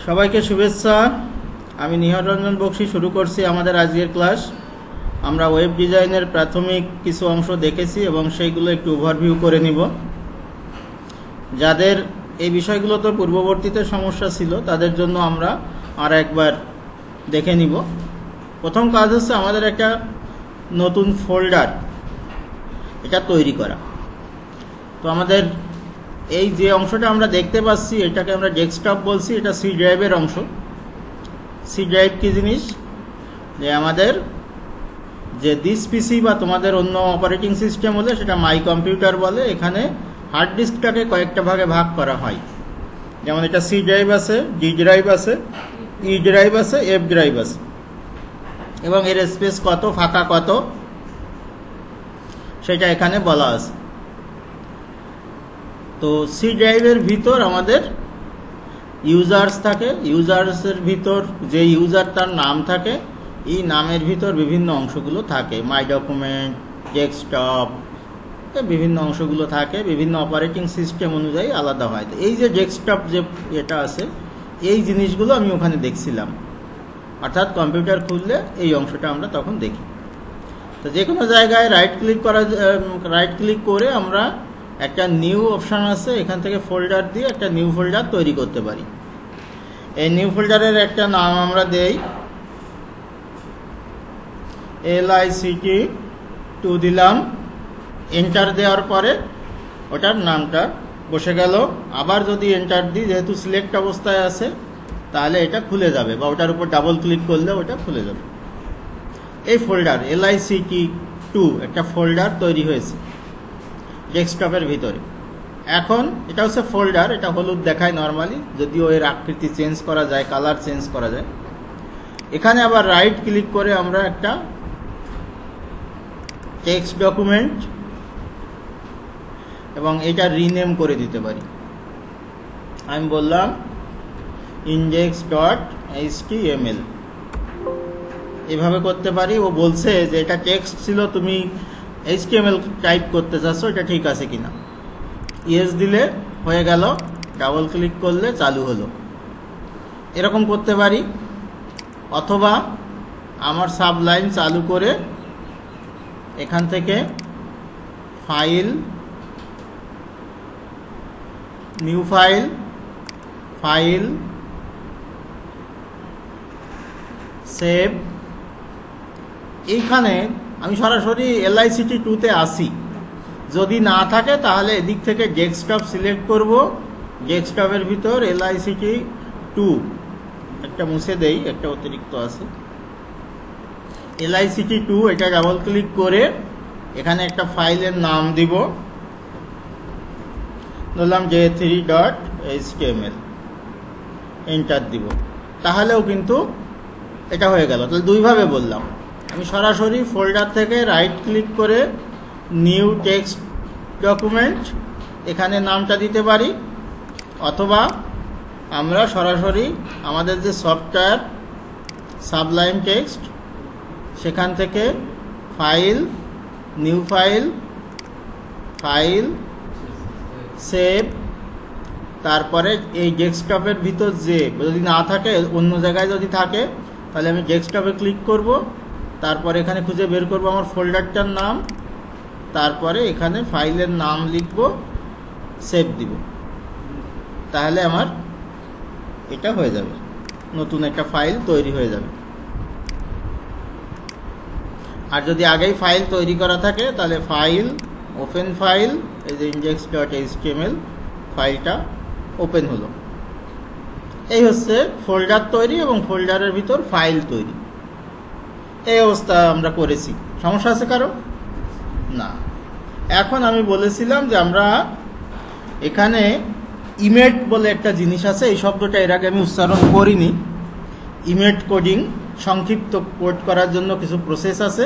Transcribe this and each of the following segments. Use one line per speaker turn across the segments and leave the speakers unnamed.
সবাইকে শুভেচ্ছা। আমি নিহার রঞ্জন বক্সি শুরু করছি আমাদের আজকের ক্লাস। আমরা ওয়েব ডিজাইনের প্রাথমিক কিছু অংশ দেখেছি এবং সেইগুলো একটু ওভারভিউ করে নিব। যাদের এই বিষয়গুলোতে পূর্ববর্তীতে সমস্যা ছিল তাদের জন্য আমরা আর একবার দেখে নিব। প্রথম কাজ হচ্ছে আমাদের একটা নতুন ফোল্ডার এটা তৈরি করা। তো আমাদের এই যে অংশটা আমরা দেখতে পাচ্ছি এটাকে আমরা ডেস্কটপ বলছি, এটা সি ড্রাইভের অংশ। সি ড্রাইভ কি জিনিস? যে আমাদের যে দিস পিসি বা তোমাদের অন্য অপারেটিং সিস্টেম হলে সেটা মাই কম্পিউটার বলে। এখানে হার্ড ডিস্কটাকে কয়েকটা ভাগে ভাগ করা হয়। যেমন এটা সি ড্রাইভ আছে, ডি ড্রাইভ আছে, ই ড্রাইভ আছে, এফ ড্রাইভ আছে এবং এর স্পেস কত, ফাঁকা কত সেটা এখানে বলা আছে। তো সি ড্রাইভের ভিতর আমাদের ইউজার্স থাকে। ইউজার্সের ভিতর যে ইউজার তার নাম থাকে, এই নামের ভিতর বিভিন্ন অংশগুলো থাকে। মাই ডকুমেন্ট, ডেস্কটপ, বিভিন্ন অংশগুলো থাকে। বিভিন্ন অপারেটিং সিস্টেম অনুযায়ী আলাদা হয়। তো এই যে ডেস্কটপ যে এটা আছে, এই জিনিসগুলো আমি ওখানে দেখছিলাম। অর্থাৎ কম্পিউটার খুললে এই অংশটা আমরা তখন দেখি। তো যে কোনো জায়গায় রাইট ক্লিক করে আমরা একটা নিউ অপশান আছে, এখান থেকে ফোল্ডার দিয়ে একটা নিউ ফোল্ডার তৈরি করতে পারি। এই নিউ ফোল্ডারের একটা নাম আমরা দেই, LICT2 দিলাম। এন্টার দেওয়ার পরে ওটার নামটা বসে গেল। আবার যদি এন্টার দিই, যেহেতু সিলেক্ট অবস্থায় আছে, তাহলে এটা খুলে যাবে বা ওটার উপর ডাবল ক্লিক করলে ওটা খুলে যাবে। এই ফোল্ডার LICT2 একটা ফোল্ডার তৈরি হয়েছে ডেস্কটপের ভিতরে। এখন এটা হচ্ছে ফোল্ডার, এটা হলুদ দেখায় নর্মালি, যদিও এর আকৃতি চেঞ্জ করা যায়, কালার চেঞ্জ করা যায়। এখানে আবার রাইট ক্লিক করে আমরা একটা টেক্সট ডকুমেন্ট এবং এটা রিনেম করে দিতে পারি। আমি বললাম index.html, এভাবে করতে পারি। ও বলছে যে এটা টেক্সট ছিল, তুমি HTML টাইপ করতে চাচ্ছ, এটা ঠিক আছে কিনা। ইয়েস দিলে হয়ে গেল, ডাবল ক্লিক করলে চালু হলো। এরকম করতে পারি। অথবা আমার সাবলাইন চালু করে এখান থেকে file, new file, file, save. এইখানে আমি সরাসরি LICT2-তে আসি। যদি না থাকে তাহলে এদিক থেকে ডেস্কটপ সিলেক্ট করব। ডেস্কটপের ভিতর LICT2 একটা মুছে দেই, একটা অতিরিক্ত আছে। LICT2 এটা ডাবল ক্লিক করে এখানে একটা ফাইলের নাম দিব, বললাম j3.html, এন্টার দিব। তাহলেও কিন্তু এটা হয়ে গেল। তাহলে দুইভাবে বললাম। আমি সরাসরি ফোল্ডার থেকে রাইট ক্লিক করে নিউ টেক্সট ডকুমেন্ট, এখানে নামটা দিতে পারি। অথবা আমরা সরাসরি আমাদের যে সফটওয়্যার সাবলাইম টেক্সট, সেখান থেকে file, new file, file, save, তারপরে এই ডেস্কটপের ভিতর যে যদি না থাকে, অন্য জায়গায় যদি থাকে, তাহলে আমি ডেস্কটপে ক্লিক করব। তারপরে এখানে খুঁজে বের করব আমার ফোল্ডারটার নাম, তারপরে এখানে ফাইলের নাম লিখব, সেভ দিব। তাহলে আমার এটা হয়ে যাবে, নতুন একটা ফাইল তৈরি হয়ে যাবে। আর যদি আগেই ফাইল তৈরি করা থাকে তাহলে ফাইল, ওপেন ফাইল, এই যে index.html ফাইলটা ওপেন হলো। এই হচ্ছে ফোল্ডার তৈরি এবং ফোল্ডারের ভিতর ফাইল তৈরি। এই অবস্থা আমরা করেছি। সমস্যা আছে কারো? না। এখন আমি বলেছিলাম যে আমরা এখানে ইমেট বলে একটা জিনিস আছে। এই শব্দটা এর আগে আমি উচ্চারণ করিনি। ইমেট কোডিং, সংক্ষিপ্ত কোড করার জন্য কিছু প্রসেস আছে।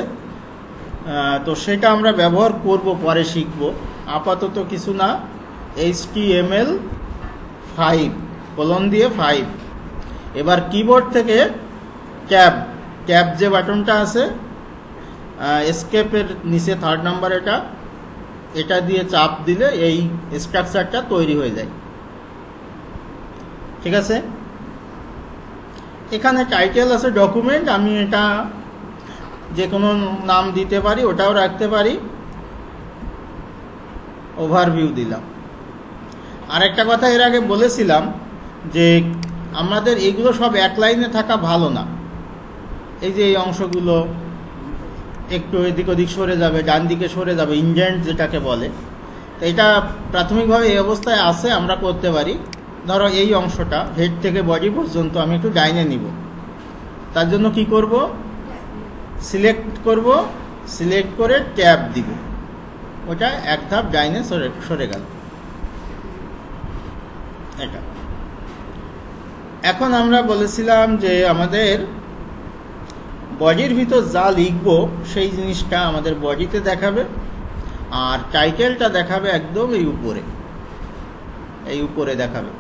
তো সেটা আমরা ব্যবহার করব, পরে শিখব। আপাতত কিছু না, HTML5 কোলন দিয়ে 5। এবার কিবোর্ড থেকে ট্যাব যে বাটনটা আছে, এসকেপের নিচে 3rd নাম্বার, এটা দিয়ে চাপ দিলে এই স্ট্রাকচারটা তৈরি হয়ে যায়। ঠিক আছে? এখানে টাইটেল আছে ডকুমেন্ট, আমি এটা যে কোনো নাম দিতে পারি, ওটাও রাখতে পারি। ওভারভিউ দিলাম। আরেকটা কথা এর আগে বলেছিলাম যে আমাদের এগুলো সব এক লাইনে থাকা ভালো না। এই যে এই অংশগুলো একটু এদিক ওদিক সরে যাবে, ডান দিকে সরে যাবে, ইনডেন্ট যেটাকে বলে। তো এটা প্রাথমিকভাবে এই অবস্থায় আছে, আমরা করতে পারি। ধরো এই অংশটা হেড থেকে বডি পর্যন্ত আমি একটু ডাইনে নিব। তার জন্য কি করব, সিলেক্ট করব, সিলেক্ট করে ট্যাব দিব, ওটা এক ধাপ ডাইনে সরে গেল। এটা এখন আমরা বলেছিলাম যে আমাদের বডির ভিতর যা লিখব সেই জিনিসটা আমাদের বডিতে দেখাবে, আর টাইটেলটা দেখাবে একদম এই উপরে দেখাবে।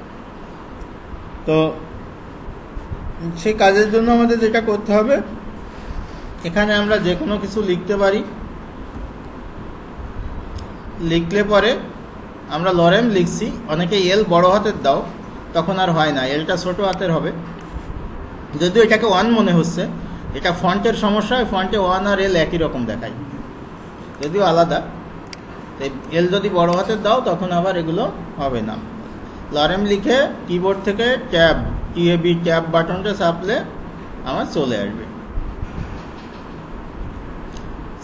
তো সেই কাজের জন্য আমাদের যেটা করতে হবে, এখানে আমরা যে কোনো কিছু লিখতে পারি। লিখলে পরে আমরা লরেম লিখছি, অনেকে এল বড় হাতের দাও, তখন আর হয় না, এলটা ছোট হাতের হবে। যদিও এটাকে 1 মনে হচ্ছে, এটা ফন্টের সমস্যা, ফন্টে 1 আর এল একই রকম দেখায়, যদিও আলাদা। এল যদি বড় হাতের দাও তখন আবার এগুলো হবে না। লরেম লিখে কিবোর্ড থেকে ট্যাব বাটনটা চাপলে আমার চলে আসবে।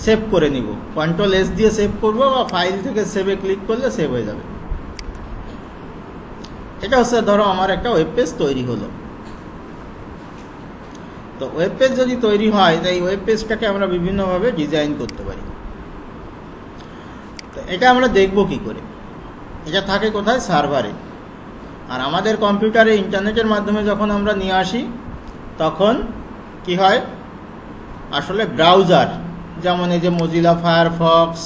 সেভ করে নিব, কন্ট্রোল এস দিয়ে সেভ করব, বা ফাইল থেকে সেভে ক্লিক করলে সেভ হয়ে যাবে। এটা হচ্ছে ধরো আমার একটা ওয়েব পেজ তৈরি হলো। তো ওয়েব পেজ যদি তৈরি হয়, তাই ওয়েব পেজটাকে আমরা বিভিন্নভাবে ডিজাইন করতে পারি। তো এটা আমরা দেখব কি করে, এটা থাকে কোথায়, সার্ভারে। আর আমাদের কম্পিউটারে ইন্টারনেটের মাধ্যমে যখন আমরা নিয়ে আসি, তখন কি হয়, আসলে ব্রাউজার, যেমন এই যে মজিলা ফায়ারফক্স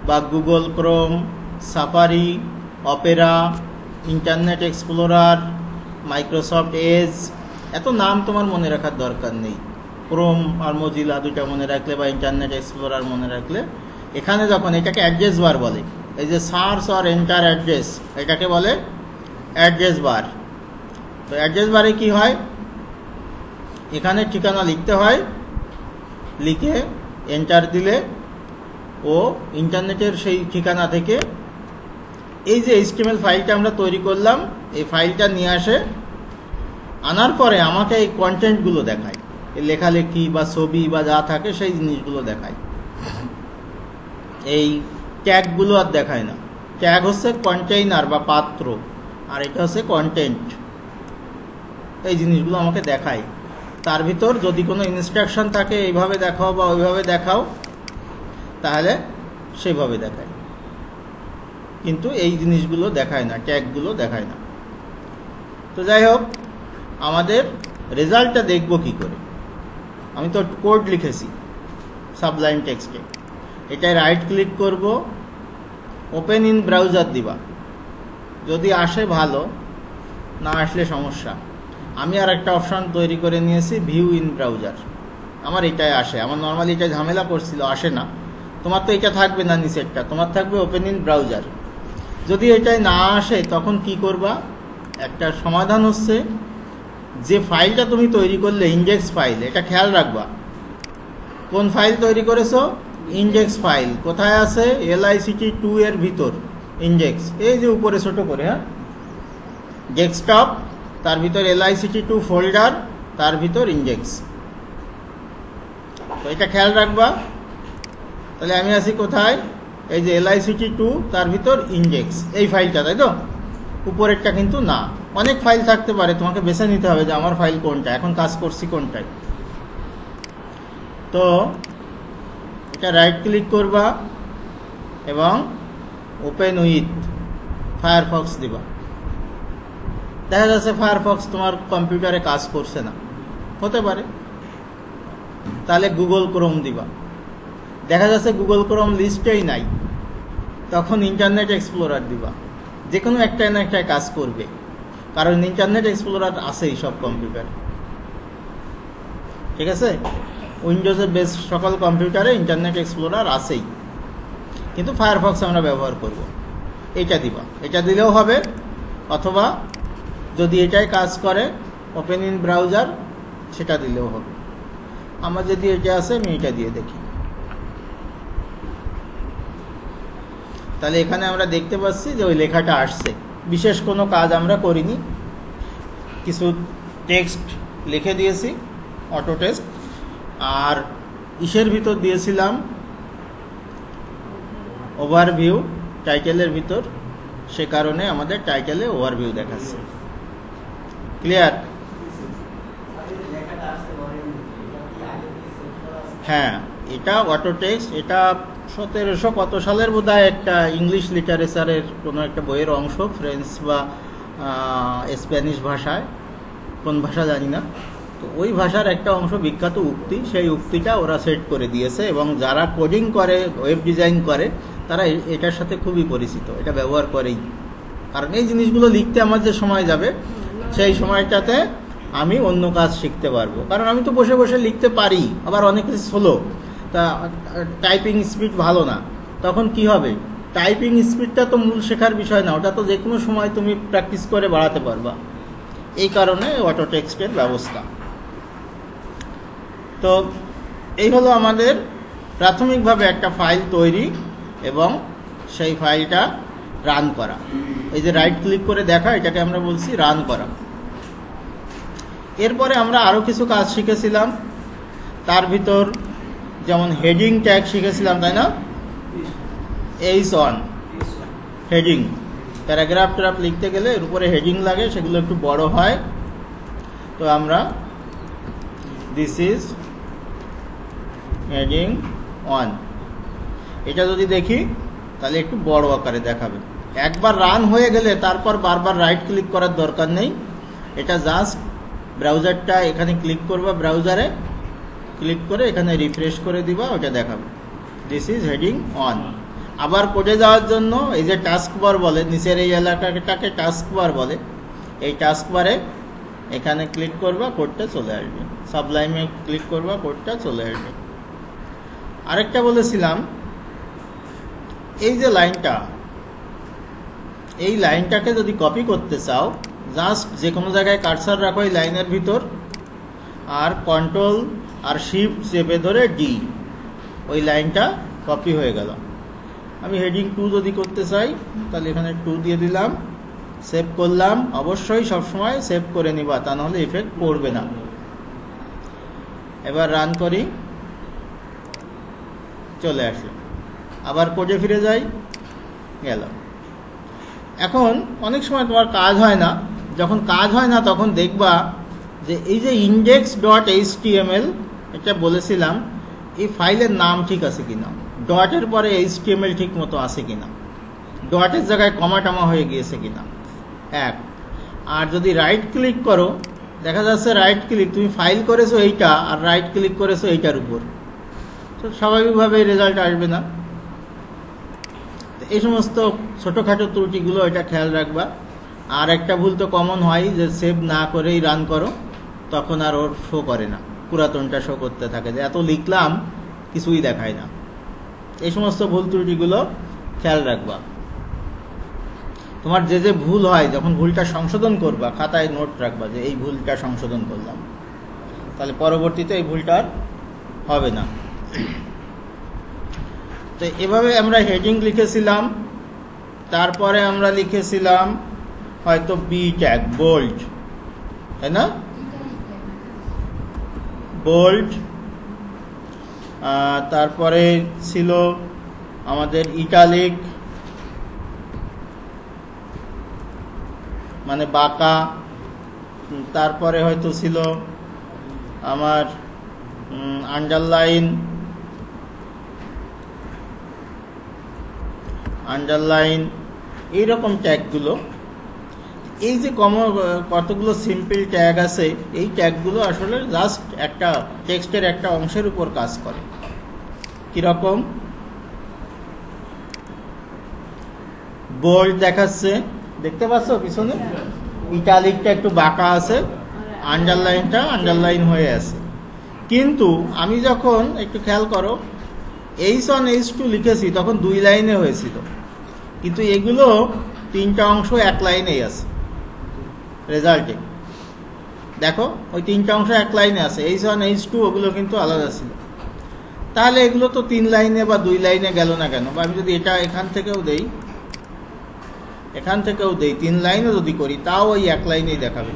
বা Google Chrome, safari, Opera, internet explorer, Microsoft Edge, এত নাম তোমার মনে রাখার দরকার নেই। ক্রোম আর মজিলা দুইটা মনে রাখলে বা ইন্টারনেট এক্সপ্লোরার মনে রাখলে, এখানে যখন এটাকে অ্যাড্রেস বার বলে, এই যে সার্চ আর এন্টার অ্যাড্রেস, এটাকে বলে অ্যাড্রেস বার। তো অ্যাড্রেস বারে কি হয়, এখানে ঠিকানা লিখতে হয়, লিখে এন্টার দিলে ও ইন্টারনেটের সেই ঠিকানা থেকে এই যে HTML ফাইলটা আমরা তৈরি করলাম, এই ফাইলটা নিয়ে আসে। আনার পরে আমাকে এই কন্টেন্টগুলো দেখায়, এই লেখালেখি বা ছবি বা যা থাকে সেই জিনিসগুলো দেখায়। এই ট্যাগগুলো আর দেখায় না। ট্যাগ হচ্ছে কন্টেইনার বা পাত্র, আর এটা হচ্ছে কন্টেন্ট। এই জিনিসগুলো আমাকে দেখায়। তার ভিতর যদি কোনো ইনস্ট্রাকশন থাকে, এইভাবে দেখাও বা ওইভাবে দেখাও, তাহলে সেভাবে দেখায়। কিন্তু এই জিনিসগুলো দেখায় না, ট্যাগগুলো দেখায় না। তো যাই হোক, আমাদের রেজাল্টটা দেখব কি করে। আমি তো কোড লিখেছি সাবলাইম টেক্সটে, এটায় রাইট ক্লিক করব, ওপেন ইন ব্রাউজার দিবা। যদি আসে ভালো, না আসলে সমস্যা। আমি আর একটা অপশন তৈরি করে নিয়েছি, ভিউ ইন ব্রাউজার। আমার এটাই আসে, আমার নর্মালি এটা ঝামেলা করছিল, আসে না। তোমার তো এটা থাকবে না নিচেরটা, তোমার থাকবে ওপেন ইন ব্রাউজার। যদি এটাই না আসে তখন কি করবা, একটা সমাধান হচ্ছে, যে ফাইলটা তুমি তৈরি করলে ইনডেক্স ফাইল, এটা খেয়াল রাখবা। কোন ফাইল তৈরি করেছো, ইনডেক্স ফাইল। কোথায় আছে, LICT2 এর ভিতর ইনডেক্স, এই যে উপরে ছোট করে, হ্যাঁ, ডেস্কটপ, তার ভিতর LICT2 ফোল্ডার, তার ভিতর ইনডেক্স। তো এটা খেয়াল রাখবা। তাহলে আমি আছি কোথায়, এই যে LICT2, তার ভিতর ইনডেক্স, এই ফাইলটা, তাই তো। উপরেরটা কিন্তু না। অনেক ফাইল থাকতে পারে, তোমাকে বেছে নিতে হবে যে আমার ফাইল কোনটা, এখন কাজ করছি কোনটায়। তো এটা রাইট ক্লিক করবা এবং ওপেন উইথ ফায়ারফক্স দিবা। দেখা যাচ্ছে ফায়ারফক্স তোমার কম্পিউটারে কাজ করছে না, হতে পারে। তাহলে গুগল ক্রোম দিবা। দেখা যাচ্ছে গুগল ক্রোম লিস্টেই নাই, তখন ইন্টারনেট এক্সপ্লোরার দিবা। যে কোনো একটাই না একটাই কাজ করবে, কারণ ইন্টারনেট এক্সপ্লোরার আছেই সব কম্পিউটারে। ঠিক আছে, উইন্ডোজের বেস সকল কম্পিউটারে ইন্টারনেট এক্সপ্লোরার আছেই, কিন্তু ফায়ারফক্স আমরা ব্যবহার করব। এটা দিবা, এটা দিলেও হবে। অথবা যদি এটাই কাজ করে, ওপেন ইন ব্রাউজার, সেটা দিলেও হবে। আমার যদি এটা আছে আমি এটা দিয়ে দেখি। তাহলে এখানে আমরা দেখতে পাচ্ছি যে ওই লেখাটা আসছে। বিশেষ কোনো কাজ আমরা করিনি, কিছু টেক্সট লিখে দিয়েছি অটো টেক্সট, আর ইসের ভিতর দিয়েছিলাম ওভারভিউ টাইটেলের ভিতর, সে কারণে আমাদের টাইটেলে ওভারভিউ দেখাচ্ছে। ক্লিয়ার? হ্যাঁ, এটা অটো টেক্সট, এটা 1700 কত সালের বোধহয় একটা ইংলিশ লিটারেচারের কোনো একটা বইয়ের অংশ, ফ্রেঞ্চ বা স্প্যানিশ ভাষায়, কোন ভাষা জানি না, তো ওই ভাষার একটা অংশ, বিখ্যাত উক্তি, সেই উক্তিটা ওরা সেট করে দিয়েছে এবং যারা কোডিং করে, ওয়েব ডিজাইন করে, তারা এটার সাথে খুবই পরিচিত, এটা ব্যবহার করেই। কারণ এই জিনিসগুলো লিখতে আমার যে সময় যাবে, সেই সময়টাতে আমি অন্য কাজ শিখতে পারবো। কারণ আমি তো বসে বসে লিখতে পারি, আবার অনেক কিছু স্লো, তা টাইপিং স্পিড ভালো না, তখন কি হবে? টাইপিং স্পিডটা তো মূল শেখার বিষয় না, ওটা তো যে কোনো সময় তুমি প্র্যাকটিস করে বাড়াতে পারবা। এই কারণে অটো টেক্সটের ব্যবস্থা। তো এই হলো আমাদের প্রাথমিকভাবে একটা ফাইল তৈরি এবং সেই ফাইলটা রান করা। এই যে রাইট ক্লিক করে দেখা, এটাকে আমরা বলছি রান করা। এরপরে আমরা আরও কিছু কাজ শিখেছিলাম, তার ভিতর যেমন হেডিং ট্যাগ শিখেছিলাম, তাই না? H1 হেডিং, প্যারাগ্রাফ ট্রাফ লিখতে গেলে এর উপরে হেডিং লাগে, সেগুলো একটু বড় হয়। তো আমরা দিস ইজ হেডিং 1, এটা যদি দেখি তাহলে একটু বড় আকারে দেখাবে। একবার রান হয়ে গেলে তারপর বারবার রাইট ক্লিক করার দরকার নেই, এটা জাস্ট ব্রাউজারটা এখানে ক্লিক করবা, ব্রাউজারে ক্লিক করে এখানে রিফ্রেশ করে দিবা, ওটা দেখাবে দিস ইজ হেডিং 1। আবার কোডে যাওয়ার জন্য এই যে টাস্ক বার বলে, নিচের এই এলাকাটাকে টাস্ক বার বলে, এই টাস্ক বারে এখানে ক্লিক করবা, কোডটা চলে আসবে। সাবলাইমে ক্লিক করবা, কোডটা চলে আসবে। আরেকটা বলেছিলাম, এই যে লাইনটা, এই লাইনটাকে যদি কপি করতে চাও, জাস্ট যে কোনো জায়গায় কার্সার রাখো এই লাইনের ভিতর, আর কন্ট্রোল আর শিফট চেপে ধরে ডি, ওই লাইনটা কপি হয়ে গেল। আমি হেডিং 2 যদি করতে চাই, তাহলে এখানে 2 দিয়ে দিলাম, সেভ করলাম। অবশ্যই সবসময় সেভ করে নিবা, তা নাহলে ইফেক্ট পড়বে না। এবার রান করি, চলে আসলো। আবার কোডে ফিরে যাই, গেল। এখন অনেক সময় তোমার কাজ হয় না, যখন কাজ হয় না তখন দেখবা যে এই যে index.html, এটা বলেছিলাম, এই ফাইলের নাম ঠিক আছে কিনা, ডটের পরে HTML ঠিক মতো আছে কিনা, ডটের জায়গায় কমা টমা হয়ে গিয়েছে কিনা, এক। আর যদি রাইট ক্লিক করো, দেখা যাচ্ছে রাইট ক্লিক, তুমি ফাইল করেছো এইটা আর রাইট ক্লিক করেছো এইটার উপর, তো স্বাভাবিকভাবে রেজাল্ট আসবে না। এই সমস্ত ছোটোখাটো ত্রুটিগুলো এটা খেয়াল রাখবা। আর একটা ভুল তো কমন হয়, যে সেভ না করেই রান করো, তখন আর ওর শো করে না, পুরাতনটা শো করতে থাকে, যে এত লিখলাম কিছুই দেখায় না। এই সমস্ত ভুল ত্রুটিগুলো খেয়াল রাখবা। তোমার যে যে ভুল হয়, যখন ভুলটা সংশোধন করবা, খাতায় নোট রাখবা যে এই ভুলটা সংশোধন করলাম, তাহলে পরবর্তীতে এই ভুলটা আর হবে না। তো এভাবে আমরা হেডিং লিখেছিলাম। তারপরে আমরা লিখেছিলাম হয়তো বি ট্যাগ, বোল্ড, তাই না? বোল্ড। তারপরে ছিল আমাদের ইটালিক, মানে বাঁকা। তারপরে হয়তো ছিল আমার আন্ডারলাইন, এইরকম ট্যাগগুলো। এই যে কতগুলো সিম্পল ট্যাগ আছে, এই ট্যাগগুলো আসলে জাস্ট একটা টেক্সটের একটা অংশের উপর কাজ করে। কিরকম? বোল্ড দেখাচ্ছে, দেখতে পাচ্ছ পিছনে, ইটালিকটা একটু বাঁকা আছে, আন্ডারলাইনটা আন্ডারলাইন হয়ে আছে। কিন্তু আমি যখন একটু খেয়াল করো, H1 H2 লিখেছি তখন 2 লাইনে হয়েছিল, কিন্তু এগুলো 3টা অংশ 1 লাইনেই আছে রেজাল্টে। দেখো ওই তিনটা অংশ এক লাইনে আছে, H1 H2 ওগুলো কিন্তু আলাদা ছিল। তাহলে এগুলো তো 3 লাইনে বা 2 লাইনে গেল না কেন? বা আমি যদি এটা এখান থেকেও দেই 3 লাইনও যদি করি, তাও ওই এক লাইনেই দেখাবে,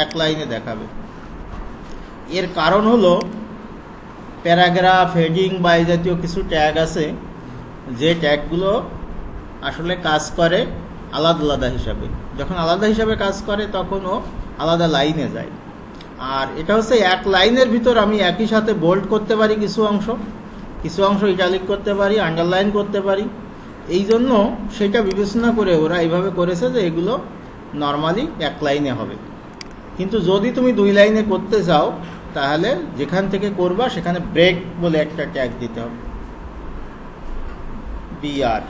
এক লাইনে দেখাবে। এর কারণ হলো প্যারাগ্রাফ, হেডিং বা এই জাতীয় কিছু ট্যাগ আছে, যে ট্যাগগুলো আসলে কাজ করে আলাদা আলাদা হিসাবে। যখন আলাদা হিসাবে কাজ করে তখন ও আলাদা লাইনে যায়। আর এটা হচ্ছে এক লাইনের ভিতর আমি একই সাথে বোল্ড করতে পারি কিছু অংশ ইটালিক করতে পারি, আন্ডারলাইন করতে পারি। এই জন্য সেটা বিবেচনা করে ওরা এইভাবে করেছে যে এগুলো নর্মালি এক লাইনে হবে। কিন্তু যদি তুমি 2 লাইনে করতে চাও, তাহলে যেখান থেকে করবা সেখানে ব্রেক বলে একটা ট্যাগ দিতে হবে, বিআর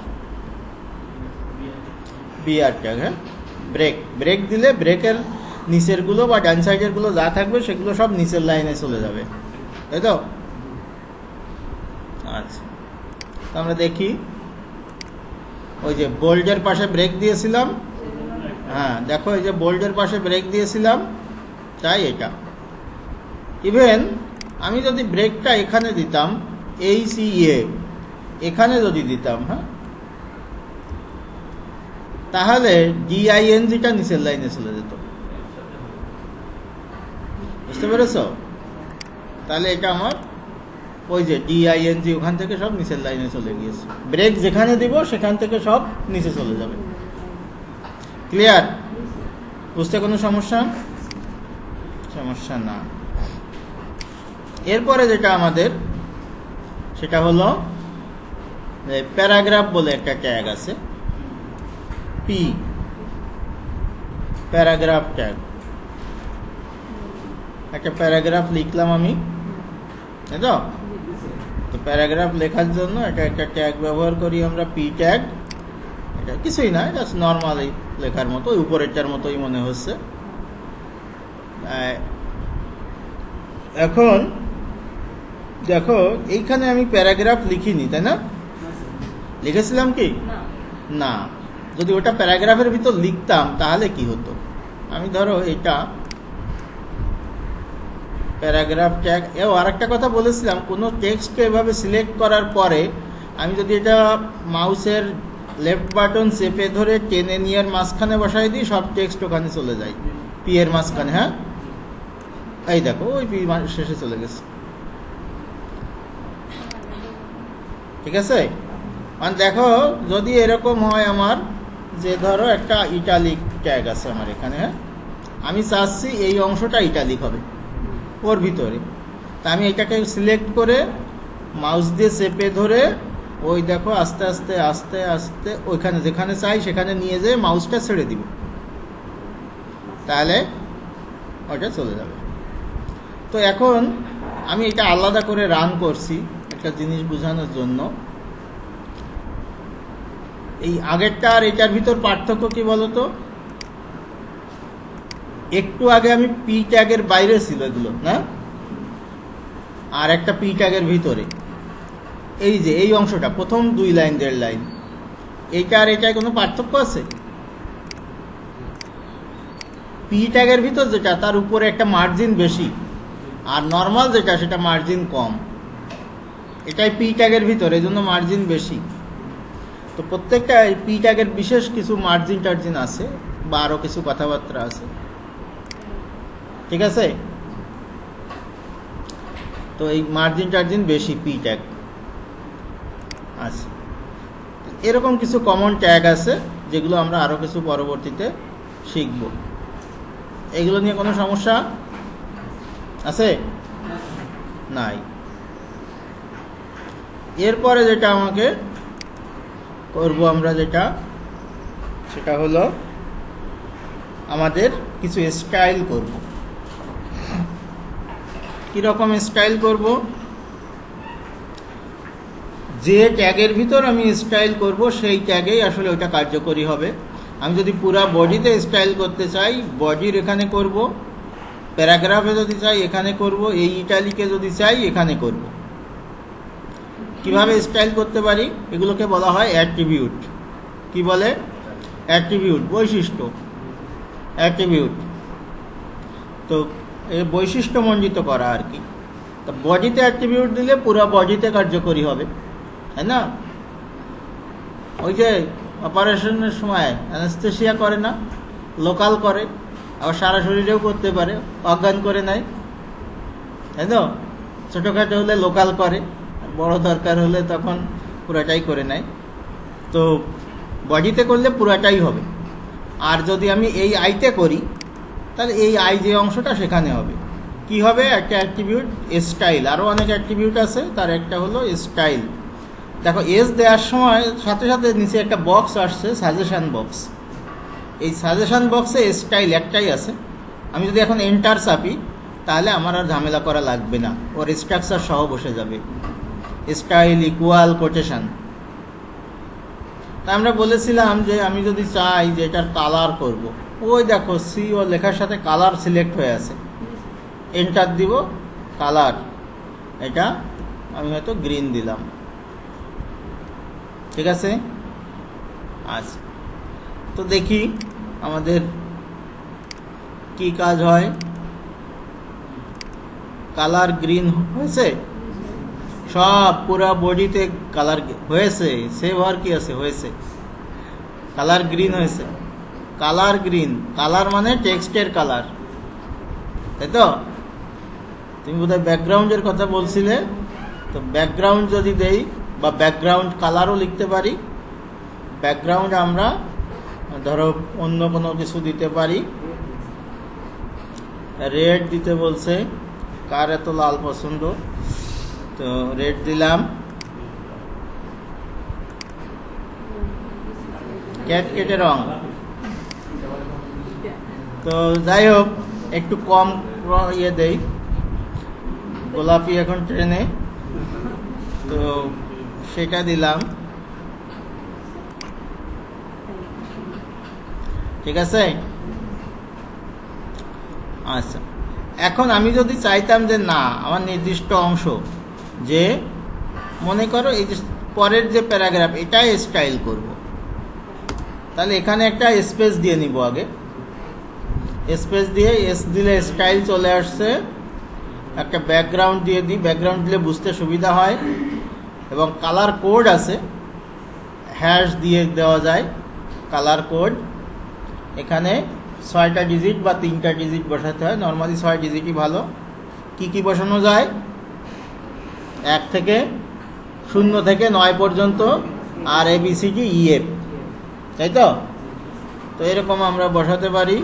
ট্যাগ। হ্যাঁ, ব্রেক দিলে ব্রেকের নিচের গুলো বা ডান সাইডের গুলো যা থাকবে সেগুলো সব নিচের লাইনে চলে যাবে, তাই তো? আচ্ছা, আমরা দেখি ওই যে বোল্ডের পাশে ব্রেক দিয়েছিলাম। হ্যাঁ দেখো, এই যে বোল্ডের পাশে ব্রেক দিয়েছিলাম, তাই এটা। ইভেন আমি যদি ব্রেকটা এখানে দিতাম, HEA এখানে যদি দিতাম, হ্যাঁ, তাহলে DINGটা নিচের লাইনে চলে যেত, বুঝতে পেরেছ? তাহলে এটা আমার ওই যে DING ওখান থেকে সব নিচের লাইনে চলে গিয়েছে। ব্রেক যেখানে দিব সেখান থেকে সব নিচে চলে যাবে। ক্লিয়ার? বুঝতে কোনো সমস্যা না। এরপরে যেটা আমাদের, সেটা হলো প্যারাগ্রাফ বলে একটা ট্যাগ আছে, প্যারাগ্রাফ ট্যাগ। একটা প্যারাগ্রাফ লিখলাম আমি, তাই তো? তো প্যারাগ্রাফ লেখার জন্য এটা একটা ট্যাগ ব্যবহার করি আমরা, পি ট্যাগ। এটা কিছুই না, জাস্ট নর্মালি লেখার মতো, উপরেরটার মতোই মনে হচ্ছে। এখন দেখো, এইখানে আমি প্যারাগ্রাফ লিখিনি, তাই না? লিখেছিলাম কি না? যদি ওটা প্যারাগ্রাফের ভিতর লিখতাম তাহলে কি হতো? আমি ধরো এটা প্যারাগ্রাফ ট্যাগ। আর একটা কথা বলেছিলাম, কোনো টেক্সটকে এভাবে সিলেক্ট করার পরে আমি যদি এটা মাউসের লেফট বাটন চেপে ধরে টেনে নিয়ে মাঝখানে বসাই দিই, সব টেক্সট ওখানে চলে যায়, পি এর মাঝখানে। হ্যাঁ, এই দেখো ওই পি শেষে চলে গেছে, ঠিক আছে? মানে দেখো, যদি এরকম হয় আমার, যে ধরো একটা ইটালিক ট্যাগ আছে আমার এখানে, হ্যাঁ, আমি চাচ্ছি এই অংশটা ইটালিক হবে ওর ভিতরে, তা আমি এটাকে সিলেক্ট করে মাউস দিয়ে চেপে ধরে ওই দেখো আস্তে আস্তে আস্তে আস্তে ওইখানে যেখানে চাই সেখানে নিয়ে যেয়ে মাউসটা ছেড়ে দিব, তাহলে ওইটা চলে যাবে। তো এখন আমি এটা আলাদা করে রান করছি একটা জিনিস বোঝানোর জন্য। এই আগেরটা আর এটার ভিতর পার্থক্য কি বলতো? একটু আগে আমি পি ট্যাগের বাইরে ছিল এগুলো, না? আর একটা পি ট্যাগের ভিতরে, এই যে এই অংশটা প্রথম 2 লাইন 1.5 লাইন, এইটা আর এটায় কোনো পার্থক্য আছে? পি ট্যাগের ভিতর যেটা, তার উপরে একটা মার্জিন বেশি, আর নর্মাল যেটা সেটা মার্জিন কম। এটাই পি ট্যাগের ভিতর, এই জন্য মার্জিন বেশি। তো প্রত্যেকটা পি ট্যাগের বিশেষ কিছু মার্জিন টার্জিন আছে, বা আরো কিছু কথাবার্তা আছে, ঠিক আছে? তো এই মার্জিন টার্জিন বেশি পি ট্যাগ আছে। এরকম কিছু কমন ট্যাগ আছে যেগুলো আমরা আরো কিছু পরবর্তীতে শিখব। এগুলো নিয়ে কোনো সমস্যা আছে? নাই। এরপরে যেটা আমাকে করব আমরা, যেটা সেটা হলো আমাদের কিছু স্টাইল করব। কিরকম স্টাইল করব? যে ট্যাগের ভিতর আমি স্টাইল করব সেই ট্যাগেই আসলে ওটা কার্যকরী হবে। আমি যদি পুরা বডিতে স্টাইল করতে চাই, বডির এখানে করব, প্যারাগ্রাফে যদি চাই এখানে করব, এই ইটালিকে যদি চাই এখানে করব। কিভাবে স্টাইল করতে পারি? এগুলোকে বলা হয় অ্যাট্রিবিউট। কি বলে? অ্যাট্রিবিউট, বৈশিষ্ট্য, অ্যাট্রিবিউট। তো এই বৈশিষ্ট্যমণ্ডিত করা আর কি। তো বডিতে অ্যাট্রিবিউট দিলে পুরো বডিতে কার্যকরী হবে, তাই না? ওই যে অপারেশনের সময় অ্যানেস্থেসিয়া করে না, লোকাল করে, আবার সারা শরীরেও করতে পারে, অজ্ঞান করে নেয়, তাই তো? ছোটোখাটো হলে লোকাল করে, বড় দরকার হলে তখন পুরাটাই করে নেয়। তো বডিতে করলে পুরাটাই হবে। আর যদি আমি এই আইতে করি তাহলে এই আই যে অংশটা সেখানে হবে। কি হবে? একটা অ্যাট্রিবিউট স্টাইল, আরও অনেক অ্যাট্রিবিউট আছে, তার একটা হলো স্টাইল। দেখো এস দেওয়ার সময় সাথে সাথে নিচে একটা বক্স আসছে, সাজেশন বক্স। এই সাজেশন বক্সে স্টাইল একটাই আছে। আমি যদি এখন এন্টার চাপি তাহলে আমার আর ঝামেলা করা লাগবে না, ওর স্ট্রাকচার সহ বসে যাবে। Style equal quotation. তা আমরা বলেছিলাম যে আমি যদি চাই যে এটার কালার করব, ওই দেখো সি ও লেখার সাথে কালার সিলেক্ট হয়ে আছে, এন্টার দিব, কালার এটা আমি হয়তো গ্রিন দিলাম, ঠিক আছে? আচ্ছা, তো দেখি আমাদের কি কাজ হয়। কালার গ্রিন হয়েছে, সব পুরা বডিতে কালার হয়েছে। সেভ হওয়ার কি আছে? হয়েছে, কালার গ্রিন হয়েছে। কালার গ্রিন, কালার মানে টেক্সটের কালার, তাই তো? তুমি বোধহয় ব্যাকগ্রাউন্ডের কথা বলছিলে, তো ব্যাকগ্রাউন্ড যদি দেই বা ব্যাকগ্রাউন্ড কালারও লিখতে পারি। ব্যাকগ্রাউন্ড আমরা ধরো অন্য কোনো কিছু দিতে পারি, রেড দিতে বলছে, কার এত লাল পছন্দ, তো রেড দিলাম। ক্যাটকেটে রং, তো যাই হোক একটু কম ইয়ে দেই, গোলাপি এখন ট্রেনে, তো সেটা দিলাম, ঠিক আছে? আচ্ছা, এখন আমি যদি চাইতাম যে না, আমার নির্দিষ্ট অংশ, যে মনে করো এই যে পরের যে প্যারাগ্রাফ এটাই স্টাইল করব, তাহলে এখানে একটা স্পেস দিয়ে নিব। আগে স্পেস দিয়ে এস দিলে স্টাইল চলে আসছে। একটা ব্যাকগ্রাউন্ড দিয়ে দিই, ব্যাকগ্রাউন্ড দিলে বুঝতে সুবিধা হয়। এবং কালার কোড আছে, হ্যাশ দিয়ে দেওয়া যায় কালার কোড। এখানে 6টা ডিজিট বা 3টা ডিজিট বসাতে হয়, নর্মালি 6 ডিজিটই ভালো। কি কি বসানো যায়? 1 থেকে 0 থেকে 9 পর্যন্ত, আর ABCD EF, তাই তো? তো এরকম আমরা বসাতে পারি।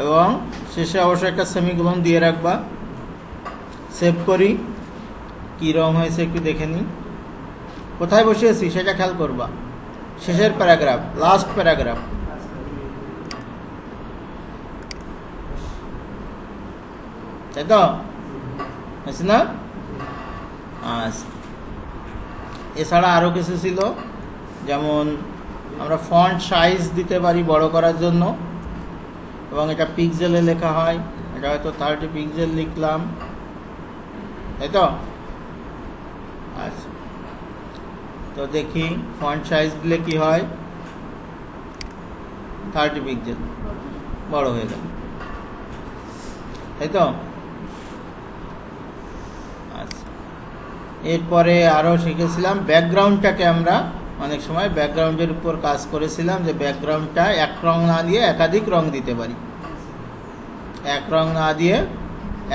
এবং শেষে অবশ্যই একটা সেমিকোলন দিয়ে রাখবা। সেভ করি, কি রং হয়েছে একটু দেখে নিই। কোথায় বসিয়েছি সেটা খেয়াল করবা, শেষের প্যারাগ্রাফ, লাস্ট প্যারাগ্রাফ, তাই তো? হয়েছে না? আচ্ছা, এছাড়া আরও কিছু ছিল, যেমন আমরা ফন্ট সাইজ দিতে পারি বড় করার জন্য, এবং এটা পিক্সেলে লেখা হয়, এটা হয়তো 30 পিক্সেল লিখলাম, তাই তো? আচ্ছা, তো দেখি ফন্ট সাইজ দিলে কি হয়। 30 পিক্সেল বড় হয়ে গেল, তাই তো? আচ্ছা, এরপরে আরও শিখেছিলাম ব্যাকগ্রাউন্ডটাকে আমরা অনেক সময় ব্যাকগ্রাউন্ডের উপর কাজ করেছিলাম, যে ব্যাকগ্রাউন্ডটা এক রং না দিয়ে একাধিক রং দিতে পারি, এক রং না দিয়ে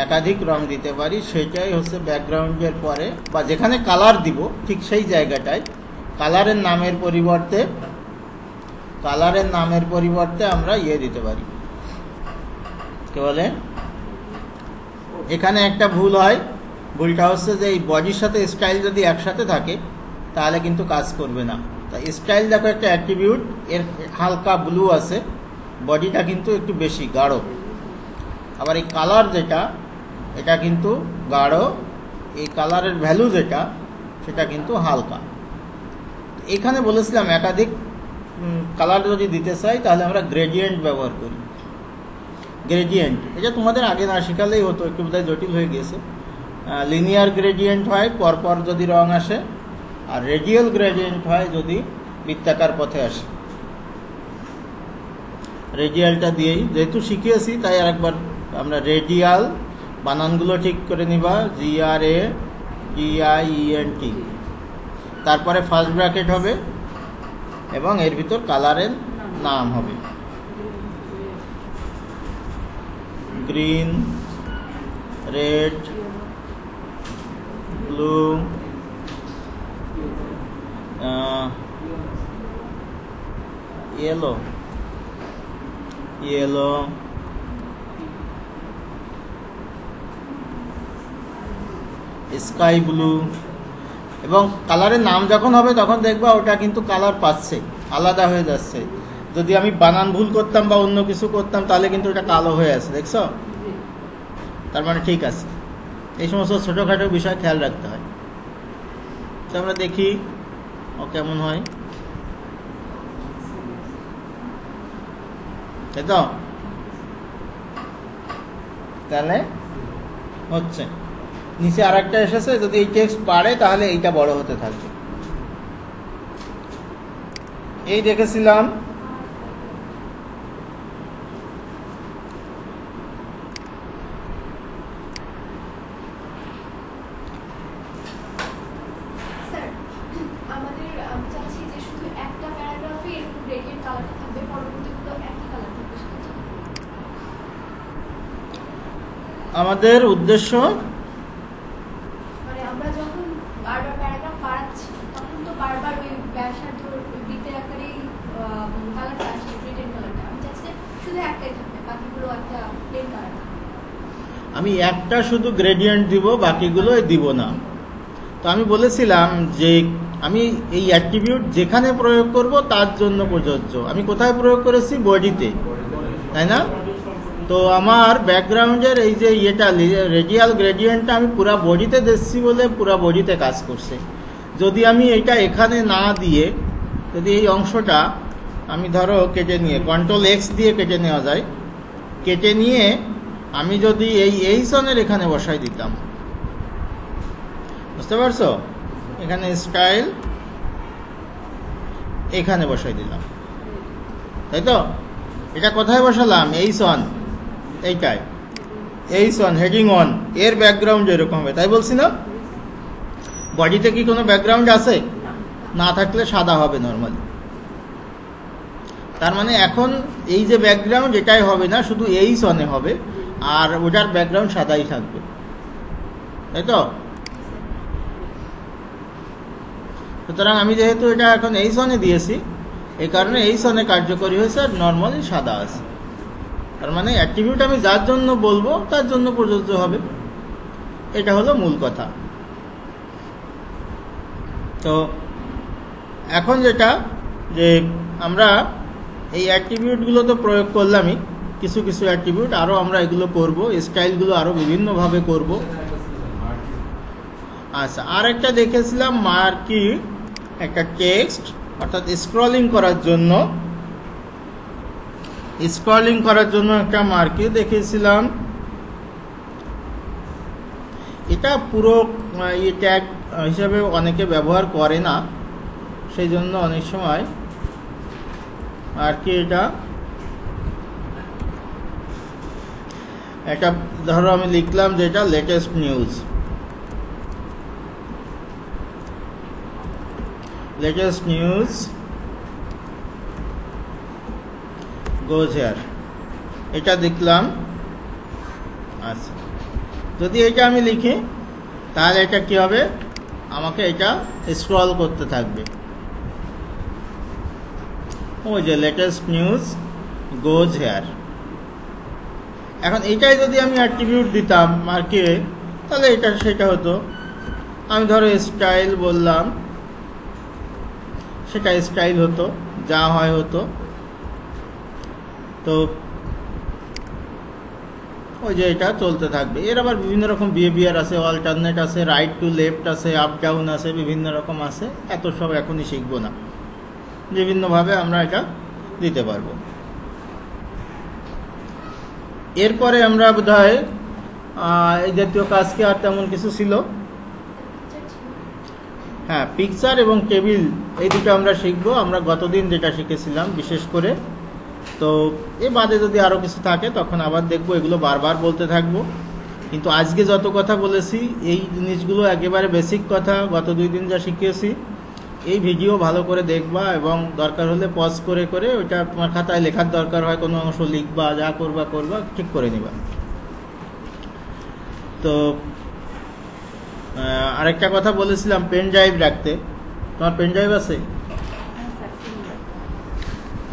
একাধিক রং দিতে পারি। সেটাই হচ্ছে ব্যাকগ্রাউন্ডের পরে বা যেখানে কালার দিব ঠিক সেই জায়গাটায় কালারের নামের পরিবর্তে আমরা ইয়ে দিতে পারি, কি বলে? এখানে একটা ভুল হয়, ভুলটা হচ্ছে যে এই বডির সাথে স্টাইল যদি একসাথে থাকে তাহলে কিন্তু কাজ করবে না। তা স্টাইল দেখো একটা অ্যাট্রিবিউট, এর হালকা ব্লু আছে, বডিটা কিন্তু একটু বেশি গাঢ়। আবার এই কালার যেটা, এটা কিন্তু গাঢ়, এই কালারের ভ্যালু যেটা সেটা কিন্তু হালকা। এখানে বলেছিলাম একাধিক কালার যদি দিতে চাই তাহলে আমরা গ্রেডিয়েন্ট ব্যবহার করি। গ্রেডিয়েন্ট এটা তোমাদের আগে না শেখালেই হতো, একটু বোধহয় জটিল হয়ে গেছে। লিনিয়ার গ্রেডিয়েন্ট হয় পরপর যদি রং আসে, আর রেডিয়াল গ্রেডিয়েন্ট হয় যদি বৃত্তাকার পথে আসে। রেডিয়ালটা দিয়েই যেহেতু শিখিয়েছি তাই আরেকবার আমরা রেডিয়াল বানানগুলো ঠিক করে নিবা, GRADIENT। তারপরে ফার্স্ট ব্র্যাকেট হবে এবং এর ভিতর কালারের নাম হবে, green, red, blue, yellow, sky blue. এবং কালারের নাম যখন হবে তখন দেখবা ওটা কিন্তু কালার পাচ্ছে, আলাদা হয়ে যাচ্ছে। যদি আমি বানান ভুল করতাম বা অন্য কিছু করতাম তাহলে কিন্তু ওটা কালো হয়ে আছে, দেখছো? তার মানে ঠিক আছে। এই সমস্ত ছোটোখাটো বিষয় খেয়াল রাখতে হয়। তো আমরা দেখি ও কেমন হয়, তাই তো? তাহলে হচ্ছে নিচে আর একটা এসেছে, যদি এই টেক্সট বাড়ে তাহলে এইটা বড় হতে থাকবে। এই দেখেছিলাম আমাদের উদ্দেশ্য
আমরা যখন বারবার প্যারাগ্রাফ বাড়াচ্ছি তখন তো বারবার ওই ব্যাসার্ধ বৃত্তের আকারে কালারটা আসছে, গ্রেডিয়েন্ট কালারটা। আমি চাচ্ছি শুধু একটাই থাকবে, বাকিগুলো একটা প্লেন কালার।
আমি একটা শুধু গ্রেডিয়েন্ট দিব, বাকিগুলো দিব না। তো আমি বলেছিলাম যে আমি এই অ্যাট্রিবিউট যেখানে প্রয়োগ করব তার জন্য প্রযোজ্য। আমি কোথায় প্রয়োগ করেছি? বডিতে, তাই না? তো আমার ব্যাকগ্রাউন্ডের এই যে রেডিয়াল গ্রেডিয়েন্টটা আমি পুরা বডিতে দিচ্ছি বলে পুরা বডিতে কাজ করছে। যদি আমি এটা এখানে না দিয়ে, যদি এই অংশটা আমি ধরো কেটে নিয়ে, Ctrl+X দিয়ে কেটে নেওয়া যায়, কেটে নিয়ে আমি যদি এই সনের এখানে বসাই দিতাম, বুঝতে পারছো? এখানে স্টাইল এখানে বসাই দিলাম, তাই তো? এটা কোথায় বসালাম? এই সন, এইটাই, এই সন হেডিং 1 এর ব্যাকগ্রাউন্ড এরকম হবে, তাই বলছি না? বডিতে কি কোনো ব্যাকগ্রাউন্ড আছে? না থাকলে সাদা হবে নর্মালি। তার মানে এখন এই যে ব্যাকগ্রাউন্ড এটাই হবে না, শুধু এই সনে হবে, আর ওটার ব্যাকগ্রাউন্ড সাদাই থাকবে, তাই তো? সুতরাং আমি যেহেতু এটা এখন এই সনে দিয়েছি, এই কারণে এই সনে কার্যকরী হয়েছে, আর নর্মালি সাদা আছে। তার মানে অ্যাট্রিবিউট আমি যার জন্য বলবো তার জন্য প্রযোজ্য হবে। এটা হলো মূল কথা। তো এখন যেটা যে আমরা এই অ্যাট্রিবিউটগুলো তো প্রয়োগ করলামই, কিছু কিছু অ্যাট্রিবিউট আরও আমরা এগুলো করব, স্টাইলগুলো আরও বিভিন্নভাবে করব। আচ্ছা, আর একটা দেখেছিলাম মার্কি, একটা টেক্সট অর্থাৎ স্ক্রলিং করার জন্য একটা মার্কি দেখেছিলাম। এটা পুরো ট্যাগ হিসাবে অনেকে ব্যবহার করে না, সেই জন্য অনেক সময় মার্কি এটা ধরো আমি লিখলাম যে এটা লেটেস্ট নিউজ, goes here, এটা দেখলাম। আচ্ছা, যদি এটা আমি লিখি তাহলে এটা কি হবে? আমাকে এটা স্ক্রল করতে থাকবে, ওই যে লেটেস্ট নিউজ goes here। এখন এইটাই যদি আমি অ্যাট্রিবিউট দিতাম মার্কে, তাহলে এটা সেটা হতো। আমি ধরো স্টাইল বললাম, সেটা স্টাইল হতো, যা হয় হতো। তো ওই যে এটা চলতে থাকবে। এর আবার বিভিন্ন রকম বিহেভিয়ার আছে, অল্টারনেট আছে, রাইট টু লেফট আছে, আপ ডাউন আছে, বিভিন্ন রকম আছে। এত সব এখনই শিখবো না, বিভিন্নভাবে আমরা এটা দিতে পারবো। এরপরে আমরা বোধহয় এই জাতীয় কাজকে আর তেমন কিছু ছিল হ্যাঁ, পিকচার এবং টেবিল এই দুটো আমরা শিখবো। আমরা গতদিন যেটা শিখেছিলাম বিশেষ করে, তো এ বাদে যদি আরও কিছু থাকে তখন আবার দেখবো, এগুলো বারবার বলতে থাকবো। কিন্তু আজকে যত কথা বলেছি এই জিনিসগুলো একেবারে বেসিক কথা, গত 2 দিন যা শিখিয়েছি। এই ভিডিও ভালো করে দেখবা এবং দরকার হলে পজ করে করে ওইটা তোমার খাতায় লেখার দরকার হয়, কোনো অংশ লিখবা, যা করবা ঠিক করে নিবা। তো আরেকটা কথা বলেছিলাম পেন ড্রাইভ রাখতে। তোমার পেন ড্রাইভ আছে?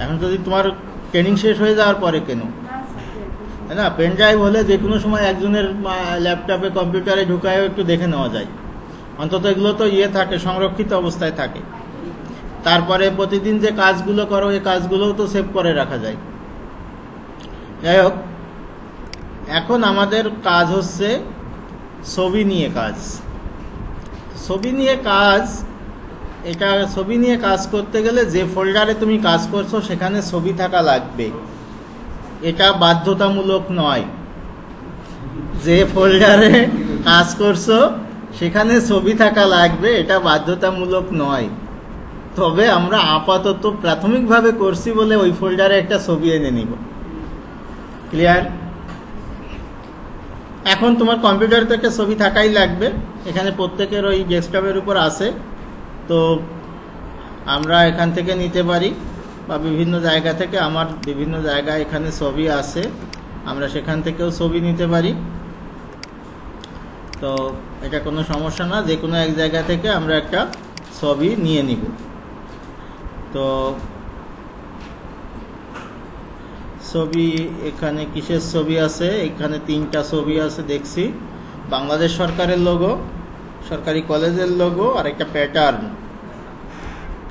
এখন যদি তোমার ট্রেনিং শেষ হয়ে যাওয়ার পরে কেন, তাই না? পেন ড্রাইভ হলে যে কোনো সময় একজনের ল্যাপটপে কম্পিউটারে ঢুকায়ও একটু দেখে নেওয়া যায়, অন্তত এগুলো তো থাকে, সংরক্ষিত অবস্থায় থাকে। তারপরে প্রতিদিন যে কাজগুলো করো এই কাজগুলোও তো সেভ করে রাখা যায়। যাই হোক, এখন আমাদের কাজ হচ্ছে ছবি নিয়ে কাজ। ছবি নিয়ে কাজ, এটা ছবি নিয়ে কাজ করতে গেলে যে ফোল্ডারে তুমি কাজ করছো সেখানে ছবি থাকা লাগবে, এটা বাধ্যতামূলক নয়। যে ফোল্ডারে কাজ করছো সেখানে ছবি থাকা লাগবে, এটা বাধ্যতামূলক নয়। তবে আমরা আপাতত প্রাথমিকভাবে করছি বলে ওই ফোল্ডারে একটা ছবি এনে নিব। ক্লিয়ার? এখন তোমার কম্পিউটারে তো একটা ছবি থাকাই লাগবে, এখানে প্রত্যেকের ওই ডেস্কটপের উপর আছে। তো আমরা এখান থেকে নিতে পারি বা বিভিন্ন জায়গা থেকে, আমার বিভিন্ন জায়গায় এখানে ছবি আছে, আমরা সেখান থেকেও ছবি নিতে পারি। তো এটা কোনো সমস্যা না, যে কোনো এক জায়গা থেকে আমরা একটা ছবি নিয়ে নিব। তো ছবি এখানে কিসের ছবি আছে? এখানে 3টা ছবি আছে দেখছি, বাংলাদেশ সরকারের লোগো, সরকারি কলেজের লোগো আর একটা প্যাটার্ন,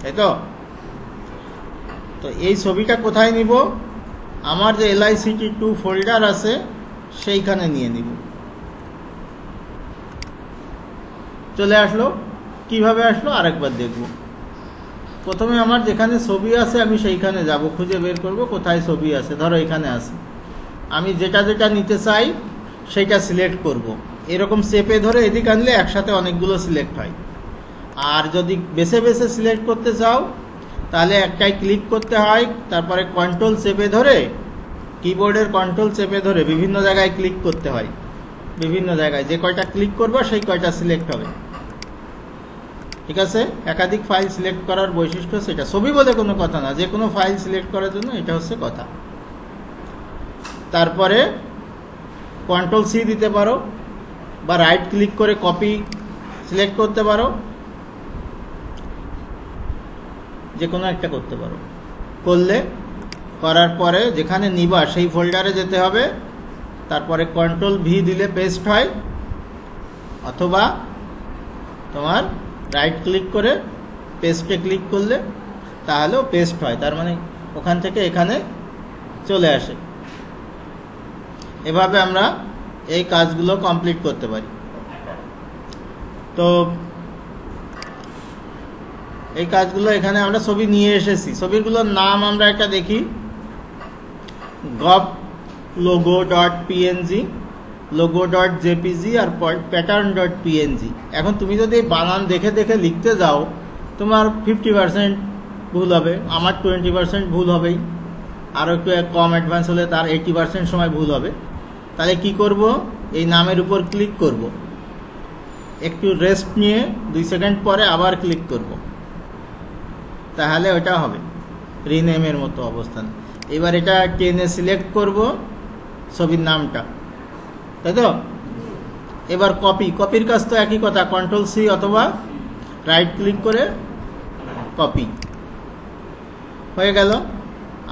তাই তো? তো এই ছবিটা কোথায় নিব? আমার যে LICT2 ফোল্ডার আছে সেইখানে নিয়ে নিব। চলে আসলো। কিভাবে আসলো আরেকবার দেখব। প্রথমে আমার যেখানে ছবি আছে আমি সেইখানে যাব, খুঁজে বের করব কোথায় ছবি আছে। ধরো এখানে আছে, আমি যেটা যেটা নিতে চাই সেইটা সিলেক্ট করব। এরকম চেপে ধরে এদিকে আনলে একসাথে অনেকগুলো সিলেক্ট হয়। আর যদি বেছে বেছে সিলেক্ট করতে চাও তাহলে একটাই ক্লিক করতে হয়, তারপরে কন্ট্রোল চেপে ধরে, কিবোর্ডের কন্ট্রোল চেপে ধরে বিভিন্ন জায়গায় ক্লিক করতে হয়। বিভিন্ন জায়গায় যে কয়টা ক্লিক করবো সেই কয়টা সিলেক্ট হবে। ঠিক আছে? একাধিক ফাইল সিলেক্ট করার বৈশিষ্ট্য সেটা। ছবি বলে কোনো কথা না, যে কোনো ফাইল সিলেক্ট করার জন্য এটা হচ্ছে কথা। তারপরে কন্ট্রোল C দিতে পারো বা রাইট ক্লিক করে কপি সিলেক্ট করতে পারো, যে কোনো একটা করতে পারো। করার পরে যেখানে নিবা সেই ফোল্ডারে যেতে হবে, তারপরে কন্ট্রোল V দিলে পেস্ট হয়, অথবা তোমার রাইট ক্লিক করে পেস্টে ক্লিক করলে তাহলেও পেস্ট হয়, তার মানে ওখান থেকে এখানে চলে আসে। এভাবে আমরা এই কাজগুলো কমপ্লিট করতে পারি। তো এই কাজগুলো এখানে আমরা ছবি নিয়ে এসেছি। ছবিগুলোর নাম আমরা একটা দেখি, gov.logo.png, logo.jpg আর pattern.png। এখন তুমি যদি বানান দেখে দেখে লিখতে যাও তোমার 50% ভুল হবে, আমার 20% ভুল হবেই, আরও একটু কম অ্যাডভান্স হলে তার 80% সময় ভুল হবে। তাহলে কি করব? এই নামের উপর ক্লিক করব, একটু রেস্ট নিয়ে 2 সেকেন্ড পরে আবার ক্লিক করব, তাহলে ওটা হবে রিনেমের মতো অবস্থান। এবার এটা টেনে সিলেক্ট করব ছবির নামটা, তাই তো? এবার কপির কাজ তো একই কথা, কন্ট্রোল C অথবা রাইট ক্লিক করে কপি হয়ে গেল।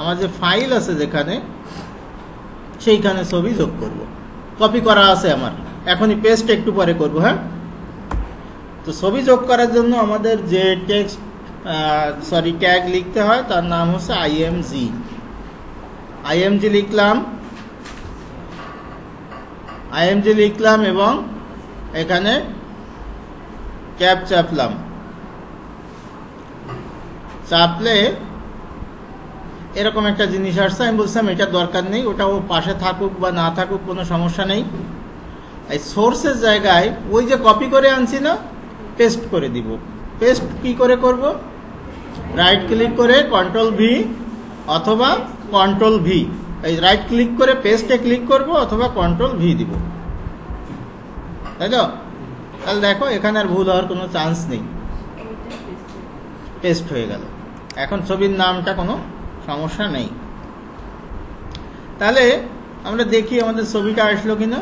আমার যে ফাইল আছে যেখানে সেইখানে ছবি যোগ করব, কপি করা আছে আমার, এখনই পেস্ট একটু পরে করব। হ্যাঁ, তো ছবি যোগ করার জন্য আমাদের যে ট্যাগ লিখতে হয় তার নাম হচ্ছে img লিখলাম এবং এখানে ক্যাপ চাপলাম। চাপলে এরকম একটা জিনিস আসছে, আমি বলছিলাম এটা দরকার নেই, ওটা ও পাশে থাকুক বা না থাকুক কোনো সমস্যা নেই। এই সোর্সের জায়গায় ওই যে কপি করে আনছি না, পেস্ট করে দিব। পেস্ট কি করে করব? রাইট ক্লিক করে কন্ট্রোল-V অথবা কন্ট্রোল-V, এই রাইট ক্লিক করে পেস্টে ক্লিক করব অথবা কন্ট্রোল-V দিব, তাই তো? তাহলে দেখো এখানে আর ভুল হওয়ার কোনো চান্স নেই, পেস্ট হয়ে গেল। এখন ছবির নামটা কোনো সমস্যা নেই। তাহলে আমরা দেখি আমাদের ছবিটা আসলো কিনা।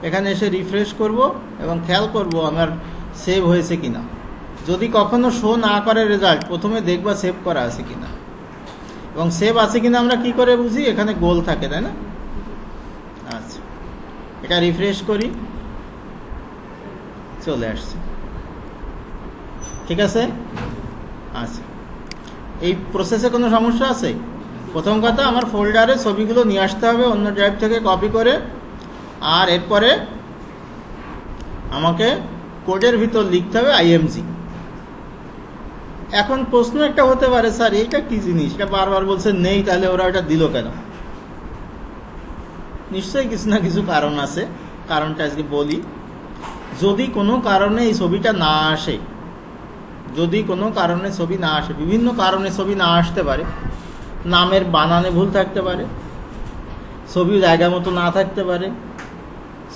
এখানে এসে রিফ্রেশ করব এবং খেয়াল করব আমার সেভ হয়েছে কিনা। যদি কখনো শো না করে রেজাল্ট, প্রথমে দেখবা সেভ করা আছে কিনা, এবং সেভ আছে কিনা আমরা কি করে বুঝি? এখানে গোল থাকে, তাই না? আচ্ছা, এটা রিফ্রেশ করি, চলে আসছে, ঠিক আছে। আচ্ছা, এই প্রসেসে কোনো সমস্যা আছে? প্রথম কথা, আমার ফোল্ডারে ছবিগুলো নিয়ে আসতে হবে অন্য ড্রাইভ থেকে কপি করে, আর এরপরে আমাকে কোডের ভিতর লিখতে হবে IMG। এখন প্রশ্ন একটা হতে পারে, স্যার এইটা কি জিনিস, এটা বারবার বলছে নেই, তাহলে ওরা এটা দিল কেন? নিশ্চয়ই কিছু না কিছু কারণ আছে, কারণটা আজকে বলি। যদি কোনো কারণে এই ছবিটা না আসে, যদি কোনো কারণে ছবি না আসে, বিভিন্ন কারণে ছবি না আসতে পারে, নামের বানানে ভুল থাকতে পারে, ছবির জায়গা মতো না থাকতে পারে,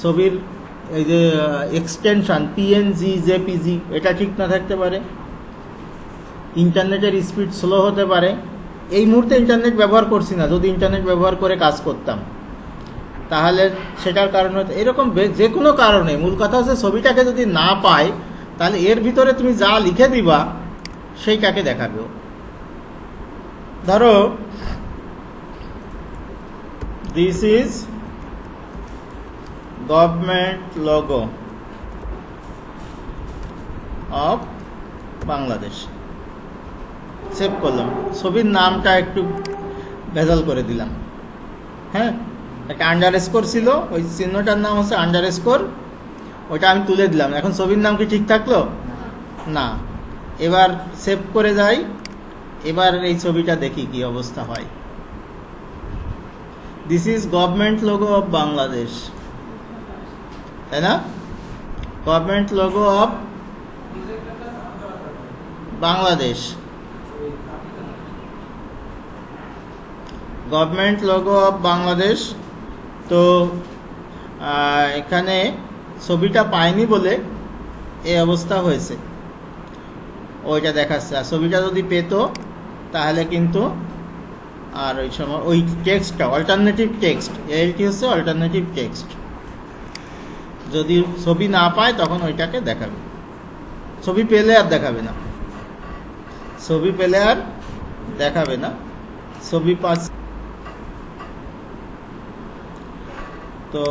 ছবির এই যে এক্সটেনশন PNG JPG এটা ঠিক না থাকতে পারে, ইন্টারনেটের স্পিড স্লো হতে পারে। এই মুহূর্তে ইন্টারনেট ব্যবহার করছি না, যদি ইন্টারনেট ব্যবহার করে কাজ করতাম তাহলে সেটার কারণে এরকম যে কোনো কারণে, মূল কথা হচ্ছে ছবিটাকে যদি না পায় তাহলে এর ভিতরে তুমি যা লিখে দিবা সেইটাকে দেখাবে। ধরো this is government logo of Bangladesh, save করলাম, ছবির নামটা একটু ভেজাল করে দিলাম, হ্যাঁ, একটা আন্ডারস্কোর ছিল, ওই চিহ্নটার নাম হচ্ছে আন্ডারস্কোর, ওইটা আমি তুলে দিলাম। এখন ছবির নাম কি ঠিক থাকলো? না। এবার সেভ করে যাই, এবার এই ছবিটা দেখি কি অবস্থা হয়। This is government logo of Bangladesh, তাই না? Government logo of Bangladesh, government logo of Bangladesh. তো এখানে ছবিটা পাইনি বলে এই অবস্থা হয়েছে, ওইটা দেখাচ্ছে। আর ছবিটা যদি পেত তাহলে কিন্তু আর ওই সময় ওই টেক্সটটা অল্টারনেটিভ টেক্সট, এলটি হচ্ছে অল্টারনেটিভ টেক্সট, যদি ছবি না পায় তখন ওইটাকে দেখাবে, ছবি পেলে আর দেখাবে না, ছবি পেলে আর দেখাবে না, ছবি পাচ্ছে। তো